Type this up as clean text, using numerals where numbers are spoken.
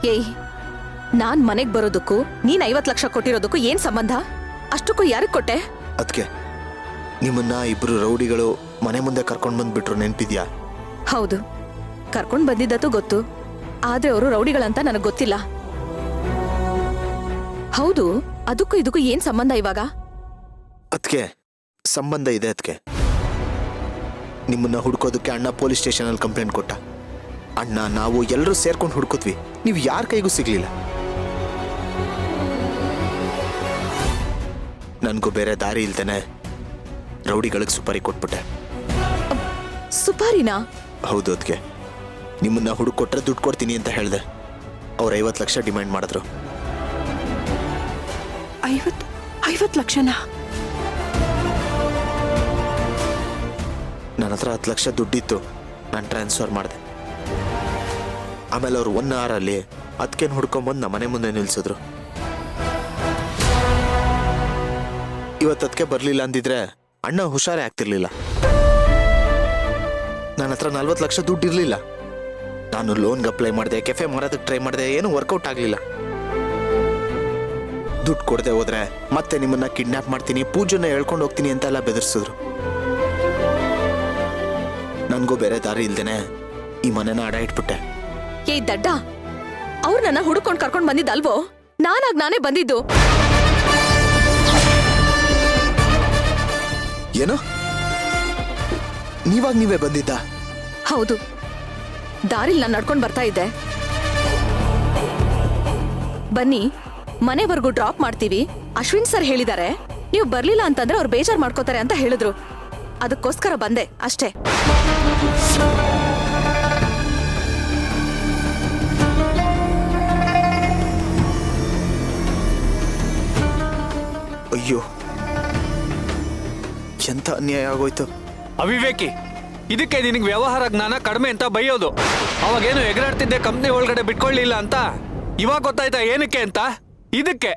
ಏಯ್, ನಾನ್ ಮನೆಗ್ ಬರೋದಕ್ಕೂ ನೀನ್ 50 ಲಕ್ಷ ಕೊಟ್ಟಿರೋದಕ್ಕೂ ಏನ್ ಸಂಬಂಧ? ಅಷ್ಟಕ್ಕೂ ಯಾರಿಗ್ ಕೊಟ್ಟೆ? ಅದಕ್ಕೆ ನಿಮ್ಮನ್ನ ಇಬ್ರು ರೌಡಿಗಳು ಮನೆ ಮುಂದೆ ಕರ್ಕೊಂಡ್ ಬಂದ್ಬಿಟ್ರು, ನೆನ್ಪಿದ್ಯಾ? ಹೌದು, ಕರ್ಕೊಂಡ್ ಬಂದಿದ್ದತ್ತು ಗೊತ್ತು. ಆದ್ರೆ ಅವರು ರೌಡಿಗಳಂತ ನನಗ್ ಗೊತ್ತಿಲ್ಲ. ಹೌದು, ಅದಕ್ಕೂ ಇದಕ್ಕೂ ಏನ್ ಸಂಬಂಧ ಇವಾಗ? ಅದಕ್ಕೆ ಸಂಬಂಧ ಇದೆ. ಅದಕ್ಕೆ ನಿಮ್ಮನ್ನ ಹುಡ್ಕೋದಕ್ಕೆ ಅಣ್ಣ ಪೊಲೀಸ್ ಸ್ಟೇಷನ್ ಅಲ್ಲಿ ಕಂಪ್ಲೇಂಟ್ ಕೊಟ್ಟ. ಅಣ್ಣ ನಾವು ಎಲ್ಲರೂ ಸೇರ್ಕೊಂಡು ಹುಡ್ಕೋದ್ವಿ, ನೀವು ಯಾರ ಕೈಗೂ ಸಿಗ್ಲಿಲ್ಲ. ನನ್ಗೂ ಬೇರೆ ದಾರಿ ಇಲ್ದೇನೆ ರೌಡಿಗಳಿಗೆ ಸುಪಾರಿ ಕೊಟ್ಬಿಟ್ಟೆ. ಸುಪಾರಿನಾ? ಹೌದು, ಅದಕ್ಕೆ ನಿಮ್ಮನ್ನ ಹುಡುಕೊಟ್ರೆ ದುಡ್ಡು ಕೊಡ್ತೀನಿ ಅಂತ ಹೇಳಿದೆ. ಅವ್ರು 50 ಲಕ್ಷ ಡಿಮ್ಯಾಂಡ್ ಮಾಡಿದ್ರು. 50 ಲಕ್ಷನಾ? ನನ್ನ ಹತ್ರ 10 ಲಕ್ಷ ದುಡ್ಡಿತ್ತು, ನಾನು ಟ್ರಾನ್ಸ್ಫರ್ ಮಾಡಿದೆ. ಆಮೇಲೆ ಅವ್ರು 1 ಅವರಲ್ಲಿ ಅದಕ್ಕೇನು ಹುಡ್ಕೊಂಬಂದು ನಮ್ಮ ಮನೆ ಮುಂದೆ ನಿಲ್ಸಿದ್ರು. ಇವತ್ತು ಅದಕ್ಕೆ ಬರಲಿಲ್ಲ ಅಂದಿದ್ರೆ ಅಣ್ಣ ಹುಷಾರೇ ಆಗ್ತಿರ್ಲಿಲ್ಲ. ನನ್ನ ಹತ್ರ 40 ಲಕ್ಷ ದುಡ್ಡು ಇರಲಿಲ್ಲ. ನಾನು ಲೋನ್ಗೆ ಅಪ್ಲೈ ಮಾಡಿದೆ, ಕೆಫೆ ಮಾರೋದಕ್ಕೆ ಟ್ರೈ ಮಾಡಿದೆ, ಏನೂ ವರ್ಕೌಟ್ ಆಗಲಿಲ್ಲ. ದುಡ್ಡು ಕೊಡದೆ ಹೋದ್ರೆ ಮತ್ತೆ ನಿಮ್ಮನ್ನ ಕಿಡ್ನಾಪ್ ಮಾಡ್ತೀನಿ, ಪೂಜೆನ ಹೇಳ್ಕೊಂಡು ಹೋಗ್ತೀನಿ ಅಂತೆಲ್ಲ ಬೆದರ್ಸಿದ್ರು. ನನಗೂ ಬೇರೆ ದಾರಿ ಇಲ್ದೇನೆ ಈ ಮನೆನ ಅಡ ಇಟ್ಬಿಟ್ಟೆ. ಏಯ್ ದಡ್ಡ, ಅವ್ರು ನನ್ನ ಹುಡುಕೊಂಡ್ ಕರ್ಕೊಂಡ್ ಬಂದಿದ್ದಲ್ವೋ? ನಾನೇ ಬಂದಿದ್ದು. ಏನು? ನೀವಾಗ ನೀವೇ ಬಂದಿದ್ದ? ಹೌದು, ದಾರಿಲ್ ನಾನು ನಡ್ಕೊಂಡ್ ಬರ್ತಾ ಇದ್ದೆ. ಬನ್ನಿ, ಮನೆವರೆಗೂ ಡ್ರಾಪ್ ಮಾಡ್ತೀವಿ, ಅಶ್ವಿನ್ ಸರ್ ಹೇಳಿದ್ದಾರೆ. ನೀವು ಬರ್ಲಿಲ್ಲ ಅಂತಂದ್ರೆ ಅವ್ರು ಬೇಜಾರ್ ಮಾಡ್ಕೋತಾರೆ ಅಂತ ಹೇಳಿದ್ರು. ಅದಕ್ಕೋಸ್ಕರ ಬಂದೆ ಅಷ್ಟೇ. ಅಯ್ಯೋ, ಎಂತ ಅನ್ಯಾಯ ಆಗೋಯ್ತು. ಅವಿವೇಕಿ, ಇದಕ್ಕೆ ನಿನಗೆ ವ್ಯವಹಾರ ಜ್ಞಾನ ಕಡಿಮೆ ಅಂತ ಬೈಯೋದು. ಅವಾಗೇನು ಎಗರಾಡ್ತಿದ್ದೆ ಕಂಪ್ನಿ ಒಳಗಡೆ ಬಿಟ್ಕೊಳ್ಳಿಲ್ಲ ಅಂತ. ಇವಾಗ ಗೊತ್ತಾಯ್ತಾ ಏನಕ್ಕೆ ಅಂತ? ಇದಕ್ಕೆ